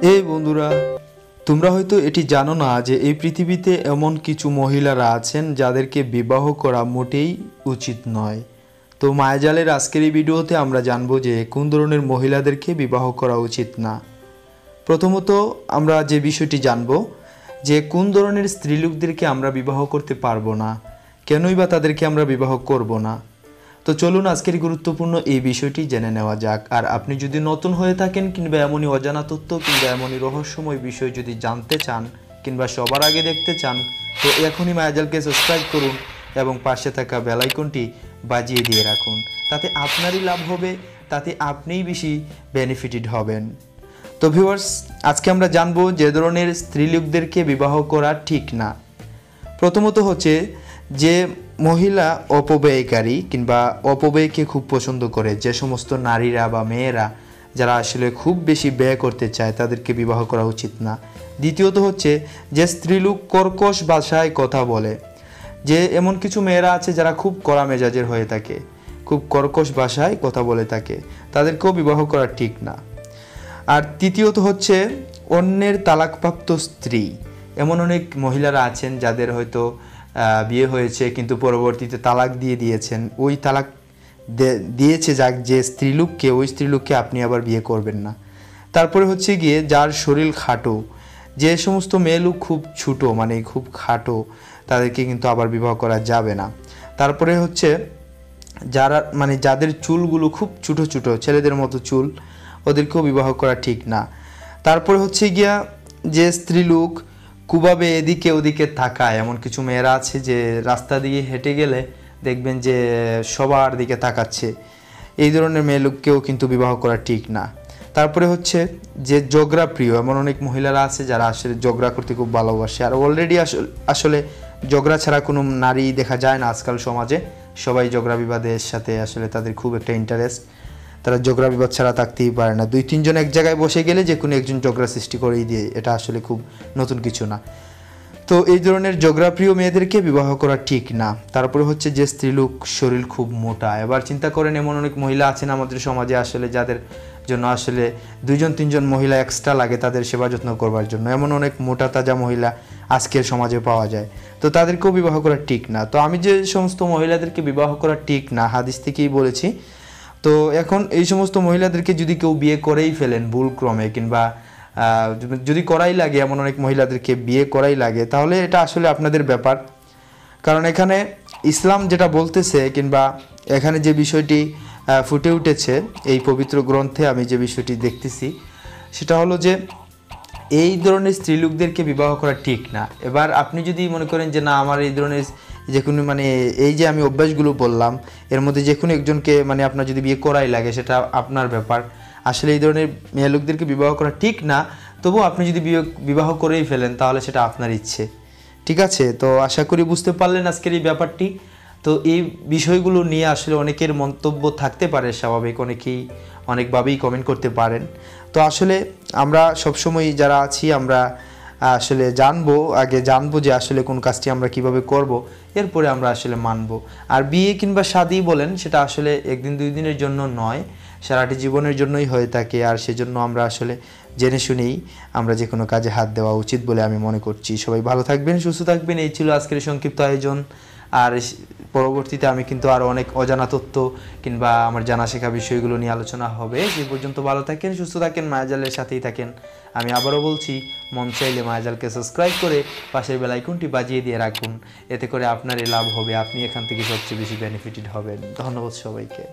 এই বন্ধুরা, তোমরা হয়তো এটি জানো না যে এই পৃথিবীতে এমন কিছু মহিলারা আছেন যাদেরকে বিবাহ করা মোটেই উচিত নয়। তো মায়াজালের আজকের এই ভিডিওতে আমরা জানবো যে কোন ধরনের মহিলাদেরকে বিবাহ করা উচিত না। প্রথমত আমরা যে বিষয়টি জানবো যে কোন ধরনের স্ত্রীলোকদেরকে আমরা বিবাহ করতে পারবো না, কেনই বা তাদেরকে আমরা বিবাহ করব না। তো চলুন আজকের গুরুত্বপূর্ণ এই বিষয়টি জেনে নেওয়া যাক। আর আপনি যদি নতুন হয়ে থাকেন কিংবা এমনই অজানা তথ্য কিংবা এমনই রহস্যময় বিষয় যদি জানতে চান কিংবা সবার আগে দেখতে চান, তো এখনই মায়াজালকে সাবস্ক্রাইব করুন এবং পাশে থাকা বেল আইকনটি বাজিয়ে দিয়ে রাখুন। তাতে আপনারই লাভ হবে, তাতে আপনিই বেশি বেনিফিটেড হবেন। তো ভিউয়ার্স, আজকে আমরা জানবো যে ধরনের স্ত্রীলোকদেরকে বিবাহ করা ঠিক না। প্রথমত হচ্ছে যে মহিলা অপব্যয়কারী কিংবা অপব্যয়কে খুব পছন্দ করে, যে সমস্ত নারীরা বা মেয়েরা যারা আসলে খুব বেশি ব্যয় করতে চায় তাদেরকে বিবাহ করা উচিত না। দ্বিতীয়ত হচ্ছে যে স্ত্রীলোক কর্কশ ভাষায় কথা বলে, যে এমন কিছু মেয়েরা আছে যারা খুব কড়া মেজাজের হয়ে থাকে, খুব কর্কশ ভাষায় কথা বলে থাকে, তাদেরকেও বিবাহ করা ঠিক না। আর তৃতীয়ত হচ্ছে অন্যের তালাকপ্রাপ্ত স্ত্রী। এমন অনেক মহিলারা আছেন যাদের হয়তো বিয়ে হয়েছে কিন্তু পরবর্তীতে তালাক দিয়ে দিয়েছেন। ওই তালাক দিয়েছে যাক যে স্ত্রীলোককে, ওই স্ত্রীলোককে আপনি আবার বিয়ে করবেন না। তারপরে হচ্ছে গিয়ে যার শরীর খাটো, যে সমস্ত মেয়ে লোক খুব ছোটো মানে খুব খাটো, তাদেরকে কিন্তু আবার বিবাহ করা যাবে না। তারপরে হচ্ছে যারা মানে যাদের চুলগুলো খুব ছোটো ছোটো ছেলেদের মতো চুল, ওদেরকেও বিবাহ করা ঠিক না। তারপরে হচ্ছে গিয়া যে স্ত্রীলোক কুভাবে এদিকে ওদিকে তাকায়, এমন কিছু মেয়েরা আছে যে রাস্তা দিয়ে হেঁটে গেলে দেখবেন যে সবার দিকে তাকাচ্ছে, এই ধরনের মেয়ে লোককেও কিন্তু বিবাহ করা ঠিক না। তারপরে হচ্ছে যে ঝগড়া প্রিয়, এমন অনেক মহিলারা আছে যারা আসলে ঝগড়া করতে খুব ভালোবাসে, আর অলরেডি আসলে ঝগড়া ছাড়া কোনো নারী দেখা যায় না আজকাল সমাজে। সবাই ঝগড়া বিবাদের সাথে আসলে তাদের খুব একটা ইন্টারেস্ট, তারা ঝগড়া বিবাদ ছাড়া থাকতেই পারে না। দুই তিনজন এক জায়গায় বসে গেলে যে কোনো একজন ঝগড়া সৃষ্টি করেই দিয়ে, এটা আসলে খুব নতুন কিছু না। তো এই ধরনের ঝগড়াপ্রিয় মেয়েদেরকে বিবাহ করা ঠিক না। তারপরে হচ্ছে যে স্ত্রীলোক শরীর খুব মোটা। এবার চিন্তা করেন এমন অনেক মহিলা আছেন আমাদের সমাজে আসলে যাদের জন্য আসলে দুইজন তিনজন মহিলা এক্সট্রা লাগে তাদের সেবা যত্ন করবার জন্য। এমন অনেক মোটা তাজা মহিলা আজকের সমাজে পাওয়া যায়, তো তাদেরকেও বিবাহ করা ঠিক না। তো আমি যে সমস্ত মহিলাদেরকে বিবাহ করা ঠিক না হাদিস থেকেই বলেছি। তো এখন এই সমস্ত মহিলাদেরকে যদি কেউ বিয়ে করেই ফেলেন ভুলক্রমে কিংবা যদি করাই লাগে, এমন অনেক মহিলাদেরকে বিয়ে করাই লাগে, তাহলে এটা আসলে আপনাদের ব্যাপার। কারণ এখানে ইসলাম যেটা বলতেছে কিংবা এখানে যে বিষয়টি ফুটে উঠেছে এই পবিত্র গ্রন্থে, আমি যে বিষয়টি দেখতেছি সেটা হলো যে এই ধরনের স্ত্রীলোকদেরকে বিবাহ করা ঠিক না। এবার আপনি যদি মনে করেন যে না, আমার এই ধরনের যে কোনো মানে এই যে আমি অভ্যাসগুলো বললাম এর মধ্যে যে কোনো একজনকে মানে আপনার যদি বিয়ে করাই লাগে, সেটা আপনার ব্যাপার। আসলে এই ধরনের মেয়ে লোকদেরকে বিবাহ করা ঠিক না, তবু আপনি যদি বিবাহ করেই ফেলেন তাহলে সেটা আপনার ইচ্ছে, ঠিক আছে? তো আশা করি বুঝতে পারলেন আজকের এই ব্যাপারটি। তো এই বিষয়গুলো নিয়ে আসলে অনেকের মন্তব্য থাকতে পারে, স্বাভাবিক, অনেকেই অনেকভাবেই কমেন্ট করতে পারেন। তো আসলে আমরা সবসময় যারা আছি আমরা আসলে আগে জানবো যে আসলে কোন কাজটি আমরা কিভাবে করব, এরপরে আমরা আসলে মানব। আর বিয়ে কিংবা শাদী বলেন, সেটা আসলে একদিন দুই দিনের জন্য নয়, সারাটি জীবনের জন্যই হয়ে থাকে। আর সেজন্য আমরা আসলে জেনে শুনেই আমরা যে কোনো কাজে হাত দেওয়া উচিত বলে আমি মনে করছি। সবাই ভালো থাকবেন, সুস্থ থাকবেন। এই ছিল আজকের সংক্ষিপ্ত আয়োজন। আর পরবর্তীতে আমি কিন্তু আরও অনেক অজানা তথ্য কিংবা আমার জানা শেখা বিষয়গুলো নিয়ে আলোচনা হবে। সে পর্যন্ত ভালো থাকেন, সুস্থ থাকেন, মায়াজালের সাথেই থাকেন। আমি আবারও বলছি, মন চাইলে মায়াজালকে সাবস্ক্রাইব করে পাশের বেল আইকনটি বাজিয়ে দিয়ে রাখুন। এতে করে আপনারই লাভ হবে, আপনি এখান থেকে সবচেয়ে বেশি বেনিফিটেড হবেন। ধন্যবাদ সবাইকে।